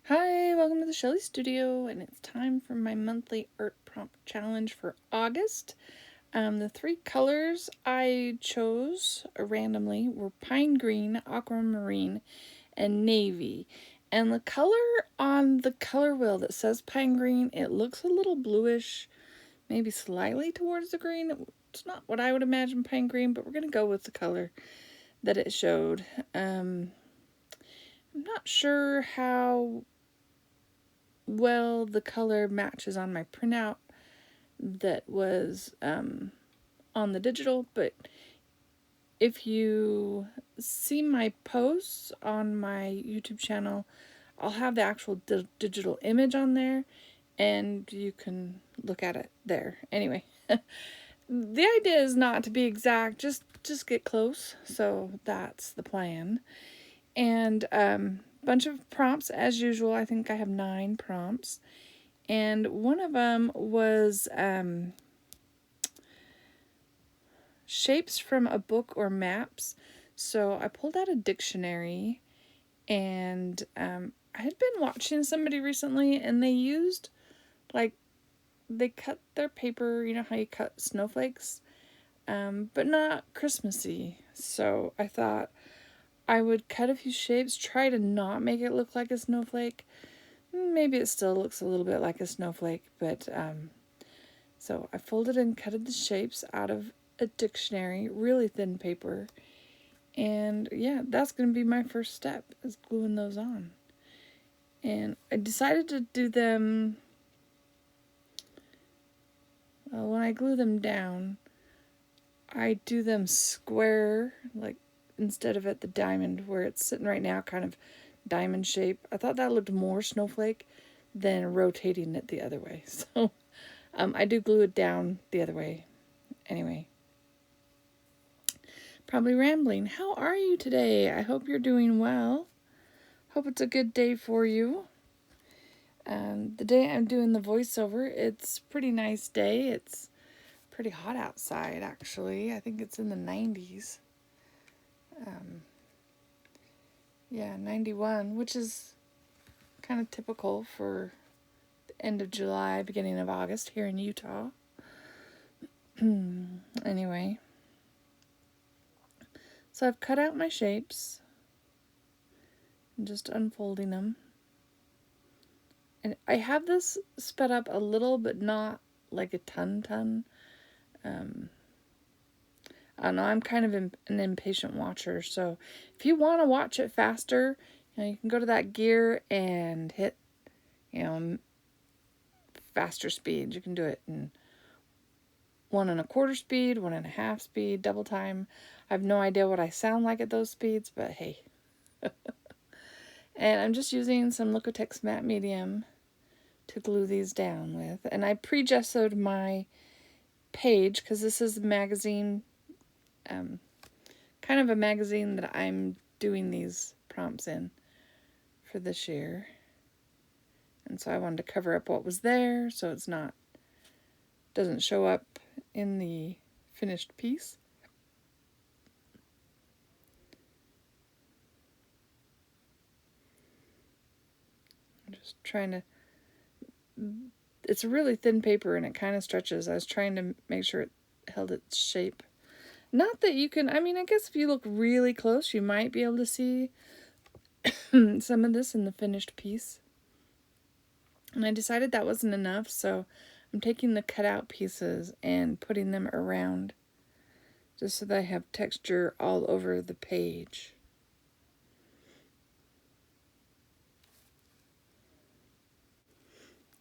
Hi, welcome to the Shelly Studio, and it's time for my monthly art prompt challenge for August. The three colors I chose randomly were pine green, aquamarine, and navy. And the color on the color wheel that says pine green, it looks a little bluish, maybe slightly towards the green. It's not what I would imagine pine green, but we're going to go with the color that it showed. I'm not sure how well the color matches on my printout that was on the digital, but if you see my posts on my YouTube channel, I'll have the actual digital image on there and you can look at it there. Anyway, the idea is not to be exact, just get close. So that's the plan. And bunch of prompts as usual. I think I have 9 prompts. And one of them was shapes from a book or maps. So I pulled out a dictionary, and I had been watching somebody recently, and they used, like, they cut their paper, you know how you cut snowflakes, but not Christmassy. So I thought I would cut a few shapes, try to not make it look like a snowflake. Maybe it still looks a little bit like a snowflake, but so I folded and cutted the shapes out of a dictionary, really thin paper. And yeah, that's going to be my first step, is gluing those on. And I decided to do them, when I glue them down, I do them square, like instead of at the diamond where it's sitting right now, kind of diamond shape. I thought that looked more snowflake than rotating it the other way. So I do glue it down the other way anyway. Probably rambling. How are you today? I hope you're doing well. Hope it's a good day for you. The day I'm doing the voiceover, it's a pretty nice day. It's pretty hot outside, actually. I think it's in the 90s. Yeah, 91, which is kind of typical for the end of July, beginning of August here in Utah. Anyway, so I've cut out my shapes. I'm just unfolding them. And I have this sped up a little, but not like a ton. I don't know, I'm kind of an impatient watcher, so if you want to watch it faster, you can go to that gear and hit, faster speed. You can do it in 1 1/4 speed, 1 1/2 speed, double time. I have no idea what I sound like at those speeds, but hey. And I'm just using some Liquitex matte medium to glue these down with. And I pre-gessoed my page because this is a magazine, kind of a magazine that I'm doing these prompts in for this year. And so I wanted to cover up what was there so it's not, doesn't show up in the finished piece. I'm just trying to, it's a really thin paper and it kind of stretches. I was trying to make sure it held its shape. Not that you can, I mean, I guess if you look really close, you might be able to see some of this in the finished piece. And I decided that wasn't enough, so I'm taking the cutout pieces and putting them around just so that I have texture all over the page.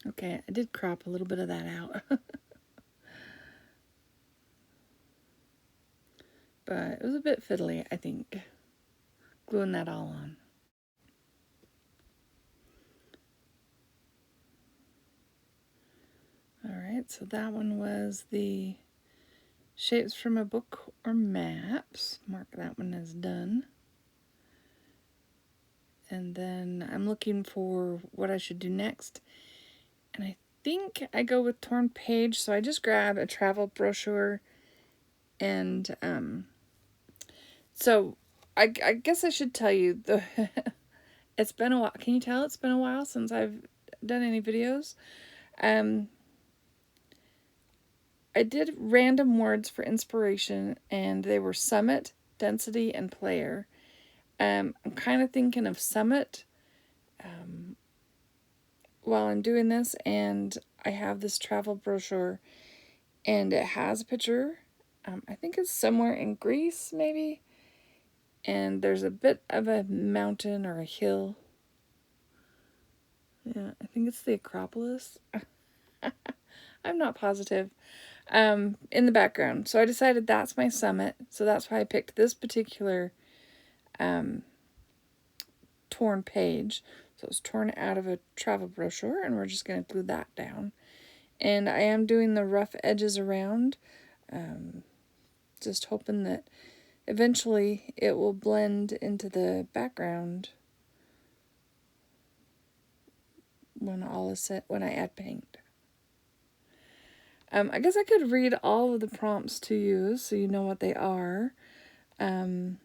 Okay, I did crop a little bit of that out. But it was a bit fiddly, I think, gluing that all on. Alright, so that one was the shapes from a book or maps. Mark that one as done. And then I'm looking for what I should do next. And I think I go with torn page, so I just grab a travel brochure and so I guess I should tell you, It's been a while. Can you tell it's been a while since I've done any videos? Um, I did random words for inspiration, and they were summit, density, and player. I'm kind of thinking of summit while I'm doing this, and I have this travel brochure, and it has a picture. I think it's somewhere in Greece, maybe, and there's a bit of a mountain or a hill. Yeah, I think it's the Acropolis. I'm not positive. In the background. So I decided that's my summit. So that's why I picked this particular torn page. So it's torn out of a travel brochure, and we're just going to glue that down. And I am doing the rough edges around, just hoping that eventually it will blend into the background when all is set, when I add paint. I guess I could read all of the prompts to you so you know what they are. One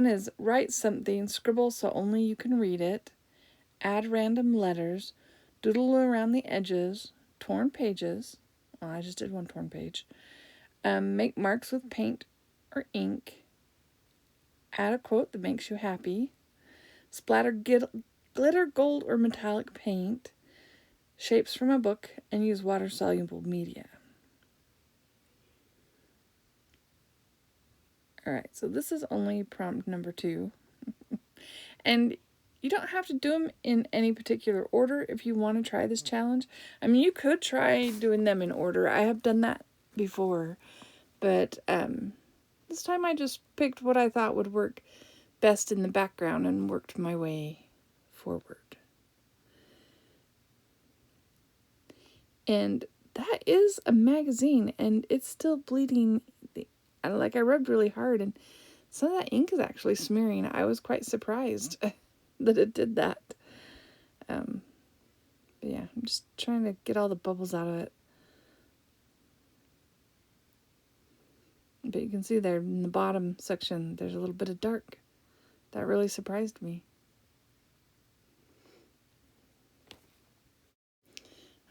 is write something, scribble so only you can read it, add random letters, doodle around the edges, torn pages. Oh, I just did one torn page. Make marks with paint or ink. Add a quote that makes you happy. Splatter glitter, gold, or metallic paint. Shapes from a book, and use water-soluble media. Alright, so this is only prompt number 2. And you don't have to do them in any particular order if you want to try this challenge. I mean, you could try doing them in order. I have done that before. But this time I just picked what I thought would work best in the background and worked my way forward. And that is a magazine, and it's still bleeding. Like, I rubbed really hard, and some of that ink is actually smearing. I was quite surprised that it did that. But yeah, I'm just trying to get all the bubbles out of it. But you can see there in the bottom section, there's a little bit of dark. That really surprised me.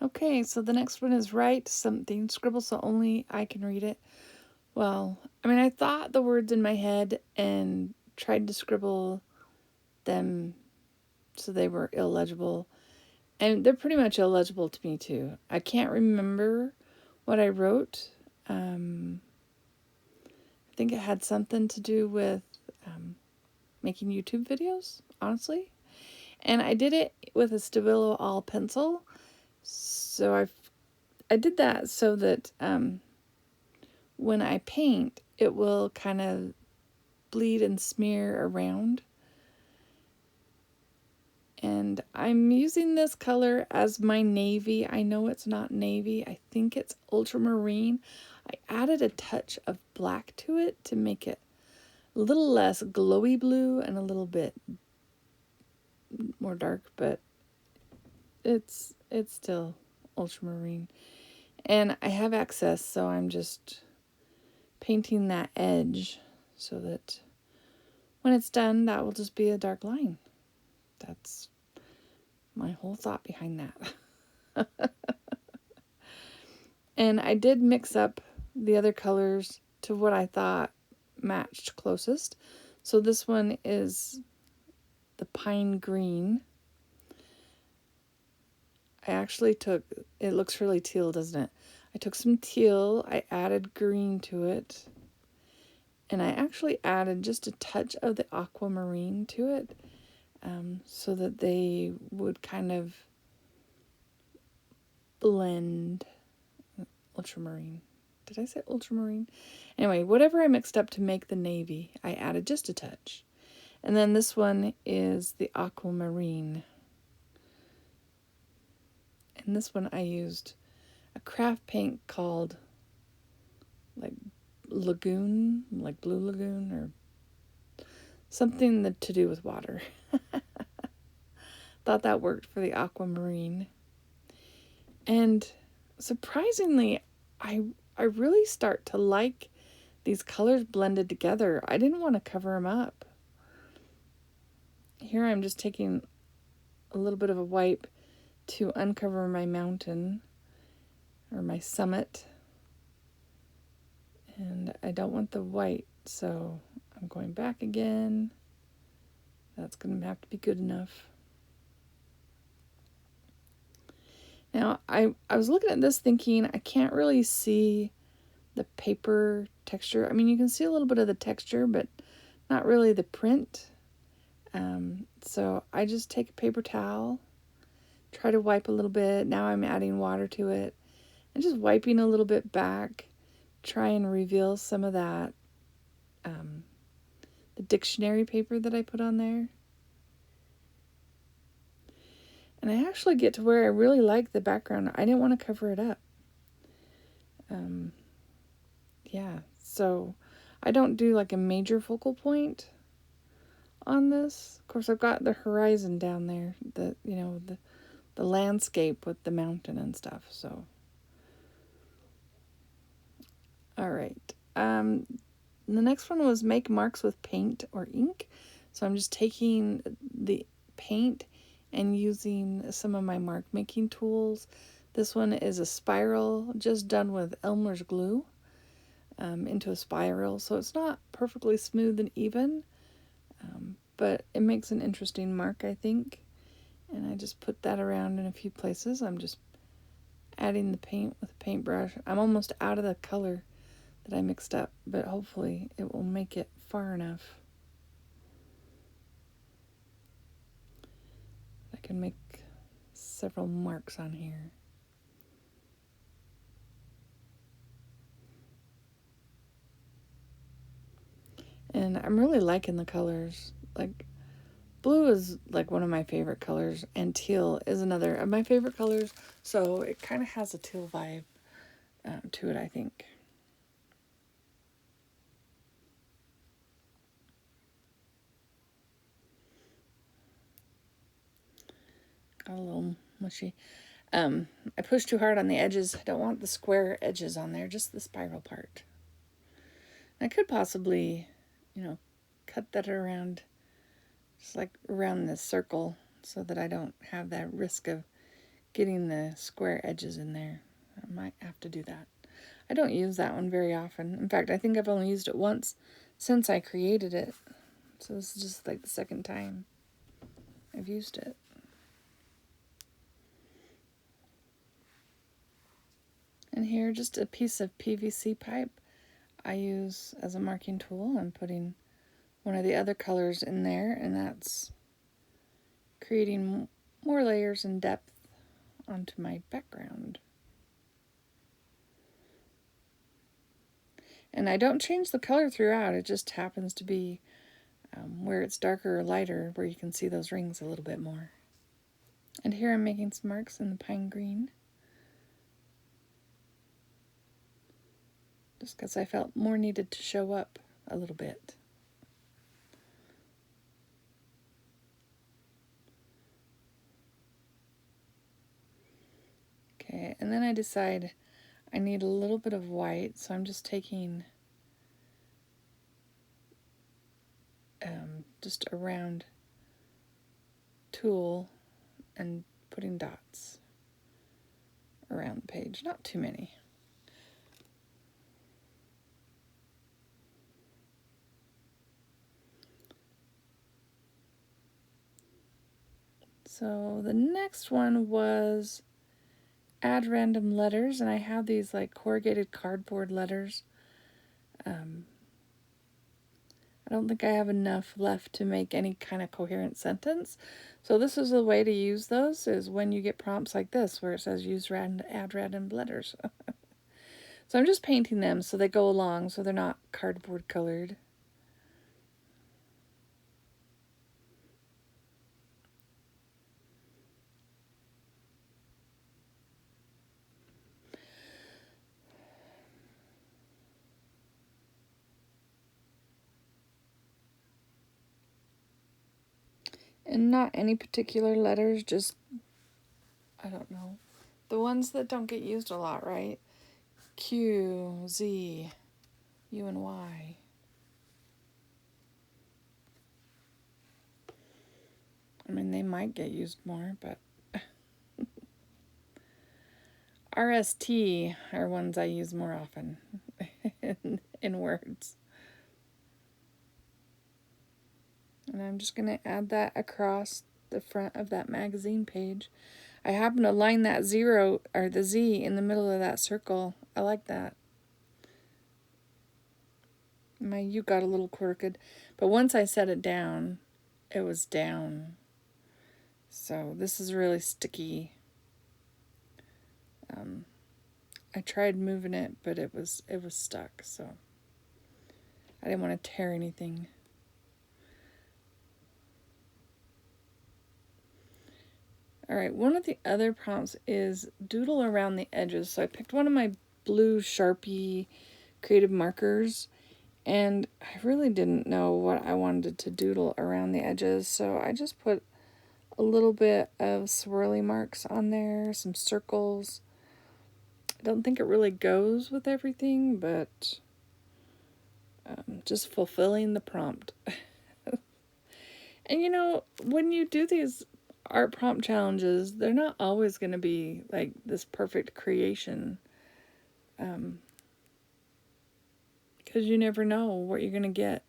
Okay, so the next one is write something, scribble so only I can read it. Well, I mean, I thought the words in my head and tried to scribble them so they were illegible. And they're pretty much illegible to me, too. I can't remember what I wrote. I think it had something to do with making YouTube videos, honestly. And I did it with a Stabilo All pencil. So I did that so that when I paint, it will kind of bleed and smear around. And I'm using this color as my navy. I know it's not navy. I think it's ultramarine. I added a touch of black to it to make it a little less glowy blue and a little bit more dark, but it's still ultramarine. And I have excess, so I'm just painting that edge so that when it's done, that will just be a dark line. That's my whole thought behind that. And I did mix up the other colors to what I thought matched closest. So this one is the pine green. I actually took, it looks really teal, doesn't it? I took some teal, I added green to it, and I actually added just a touch of the aquamarine to it, so that they would kind of blend. Ultramarine. Did I say ultramarine? Anyway, whatever I mixed up to make the navy, I added just a touch. And then this one is the aquamarine. And this one I used a craft paint called like Lagoon, like Blue Lagoon, or something that to do with water. Thought that worked for the aquamarine. And surprisingly, I really start to like these colors blended together. I didn't want to cover them up. here I'm just taking a little bit of a wipe to uncover my mountain or my summit. And I don't want the white, so I'm going back again. That's going to have to be good enough. Now, I was looking at this thinking I can't really see the paper texture. I mean, you can see a little bit of the texture, but not really the print. So I just take a paper towel, try to wipe a little bit. Now I'm adding water to it and just wiping a little bit back, try and reveal some of that, the dictionary paper that I put on there. And I actually get to where I really like the background. I didn't want to cover it up. Yeah, so I don't do like a major focal point on this. Of course, I've got the horizon down there, the landscape with the mountain and stuff. So, all right. The next one was make marks with paint or ink. So I'm just taking the paint and using some of my mark making tools. This one is a spiral just done with Elmer's glue into a spiral. So it's not perfectly smooth and even, but it makes an interesting mark, I think. And I just put that around in a few places. I'm just adding the paint with a paintbrush. I'm almost out of the color that I mixed up, but hopefully it will make it far enough. I can make several marks on here. And I'm really liking the colors. Like, blue is like one of my favorite colors, and teal is another of my favorite colors. So it kind of has a teal vibe to it, I think. Got a little mushy. I pushed too hard on the edges. I don't want the square edges on there, just the spiral part. I could possibly, cut that around, just like around the circle, so that I don't have that risk of getting the square edges in there. I might have to do that. I don't use that one very often. In fact, I think I've only used it once since I created it. So this is just like the second time I've used it. And here, just a piece of PVC pipe I use as a marking tool. I'm putting one of the other colors in there, and that's creating more layers and depth onto my background. And I don't change the color throughout. It just happens to be where it's darker or lighter, where you can see those rings a little bit more. And here I'm making some marks in the pine green, just because I felt more needed to show up a little bit. Okay, and then I decide I need a little bit of white, so I'm just taking just a round tool and putting dots around the page, not too many. So the next one was add random letters, and I have these like corrugated cardboard letters. I don't think I have enough left to make any kind of coherent sentence. So this is a way to use those, is when you get prompts like this where it says add random letters. So I'm just painting them so they go along, so they're not cardboard colored. And not any particular letters, just, I don't know, the ones that don't get used a lot, right? Q, Z, U, and Y. I mean, they might get used more, but RST are ones I use more often in words. And I'm just going to add that across the front of that magazine page. I happen to line that 0 or the Z in the middle of that circle. I like that. My U got a little crooked, but once I set it down, it was down. So this is really sticky. I tried moving it, but it was stuck, so I didn't want to tear anything. All right, one of the other prompts is doodle around the edges. So I picked one of my blue Sharpie creative markers, and I really didn't know what I wanted to doodle around the edges, so I just put a little bit of swirly marks on there, some circles. I don't think it really goes with everything, but just fulfilling the prompt. And you know, when you do these art prompt challenges, they're not always going to be like this perfect creation. Because you never know what you're going to get.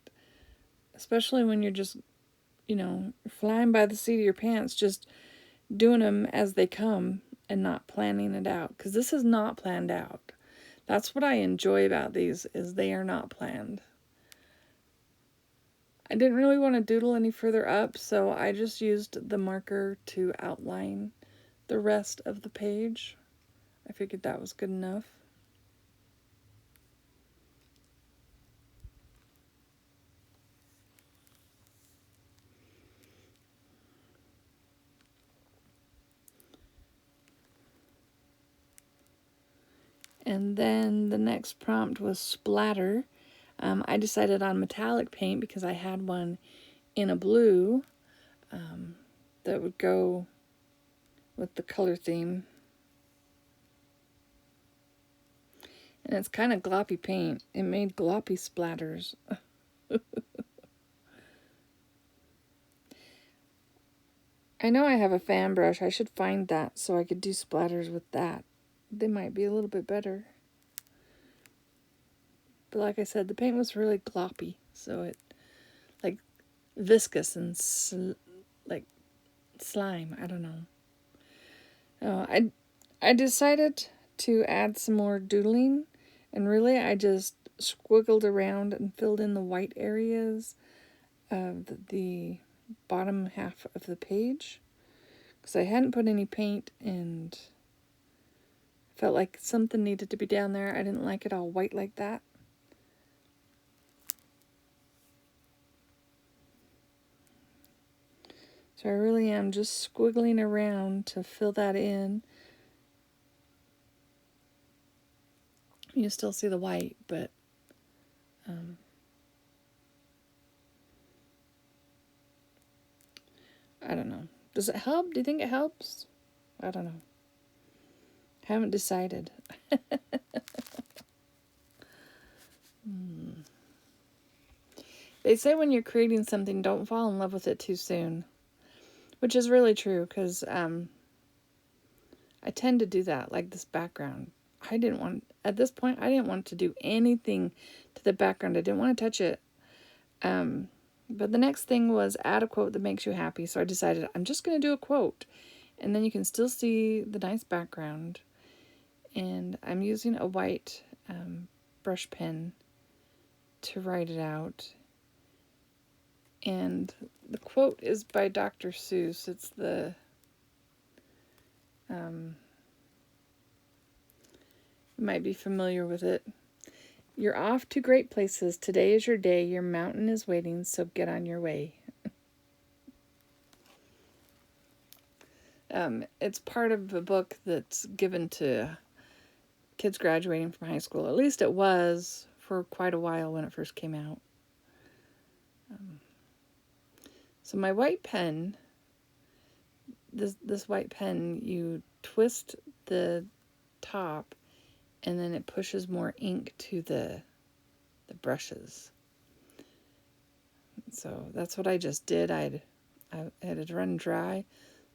Especially when you're just, flying by the seat of your pants, just doing them as they come and not planning it out. Because this is not planned out. That's what I enjoy about these, is they are not planned. I didn't really want to doodle any further up, so I just used the marker to outline the rest of the page. I figured that was good enough. And then the next prompt was splatter. I decided on metallic paint because I had one in a blue that would go with the color theme. And it's kind of gloppy paint. It made gloppy splatters. I know I have a fan brush. I should find that so I could do splatters with that. They might be a little bit better. But like I said, the paint was really gloppy, so it like viscous and like slime. I don't know. I decided to add some more doodling, and really I just squiggled around and filled in the white areas of the bottom half of the page because I hadn't put any paint and felt like something needed to be down there. I didn't like it all white like that. So I really am just squiggling around to fill that in. You still see the white, but I don't know. Does it help? Do you think it helps? I don't know. Haven't decided. They say when you're creating something, don't fall in love with it too soon. Which is really true, because I tend to do that, like this background. At this point, I didn't want to do anything to the background. I didn't want to touch it. But the next thing was add a quote that makes you happy. So I decided I'm just going to do a quote. And then you can still see the nice background. And I'm using a white brush pen to write it out. And the quote is by Dr. Seuss. It's the you might be familiar with it. You're off to great places. Today is your day. Your mountain is waiting, so get on your way. It's part of a book that's given to kids graduating from high school. At least it was for quite a while when it first came out. So my white pen, this white pen, you twist the top and then it pushes more ink to the brushes. So that's what I just did. I it had run dry.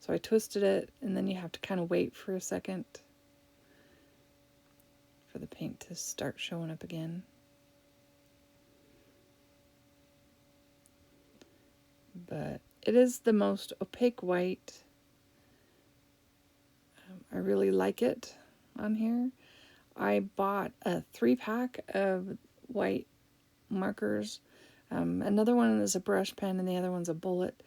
So I twisted it, and then you have to kind of wait for a second for the paint to start showing up again. But it is the most opaque white. I really like it on here. I bought a 3-pack of white markers. Another one is a brush pen, and the other one's a bullet.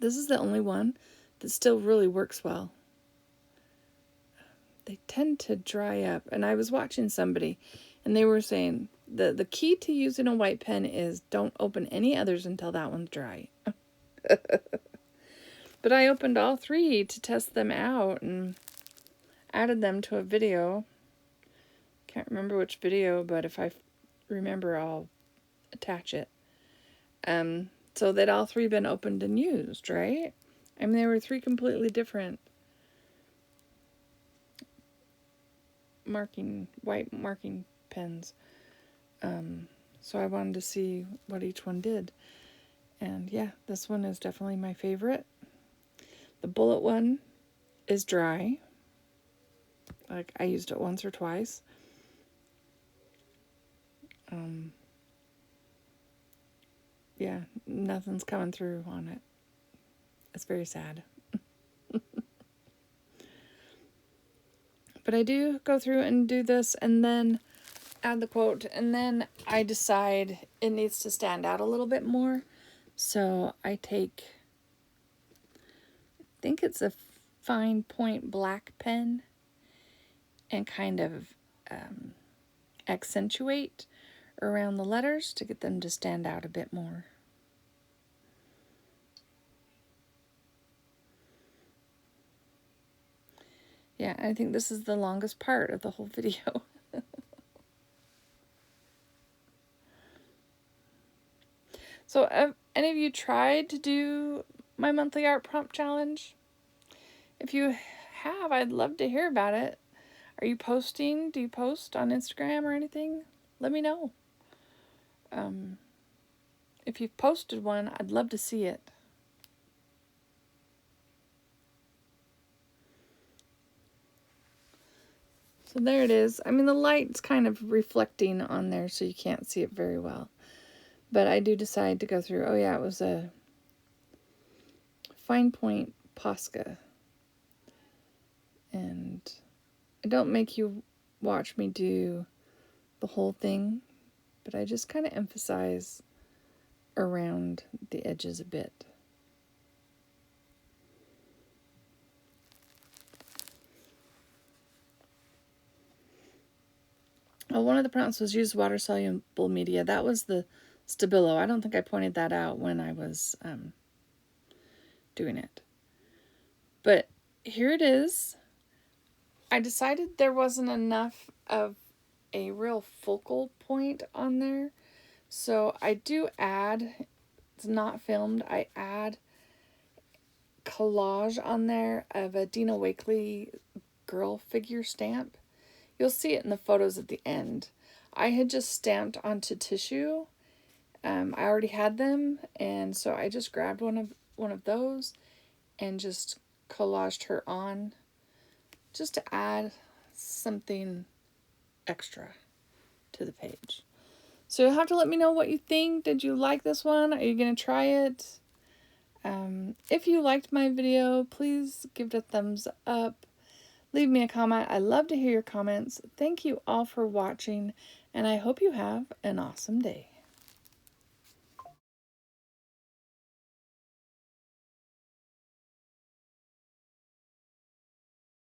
This is the only one that still really works well. They tend to dry up. And I was watching somebody, and they were saying the key to using a white pen is don't open any others until that one's dry. But I opened all 3 to test them out and added them to a video. Can't remember which video, but if I remember, I'll attach it. So they'd all 3 been opened and used, right? I mean, they were 3 completely different white marking pens. So I wanted to see what each one did. And yeah, this one is definitely my favorite. The bullet one is dry. Like, I used it once or twice. Yeah, nothing's coming through on it. It's very sad. But I do go through and do this and then add the quote, and then I decide it needs to stand out a little bit more. So I take, I think it's a fine point black pen, and kind of accentuate around the letters to get them to stand out a bit more. Yeah, I think this is the longest part of the whole video. So have any of you tried to do my monthly art prompt challenge? If you have, I'd love to hear about it. Are you posting? Do you post on Instagram or anything? Let me know. If you've posted one, I'd love to see it. So there it is. I mean, the light's kind of reflecting on there, so you can't see it very well. But I do decide to go through. Oh yeah, it was a fine point Posca. And I don't make you watch me do the whole thing, but I just kind of emphasize around the edges a bit. Oh, one of the prompts was use water-soluble media. That was the Stabilo. I don't think I pointed that out when I was doing it. But here it is. I decided there wasn't enough of a real focal point on there. So I do add, it's not filmed, I add collage on there of a Dina Wakley girl figure stamp. You'll see it in the photos at the end. I had just stamped onto tissue. I already had them, and so I just grabbed one of those and just collaged her on, just to add something extra to the page. So you'll have to let me know what you think. Did you like this one? Are you going to try it? If you liked my video, please give it a thumbs up. Leave me a comment. I love to hear your comments. Thank you all for watching, and I hope you have an awesome day.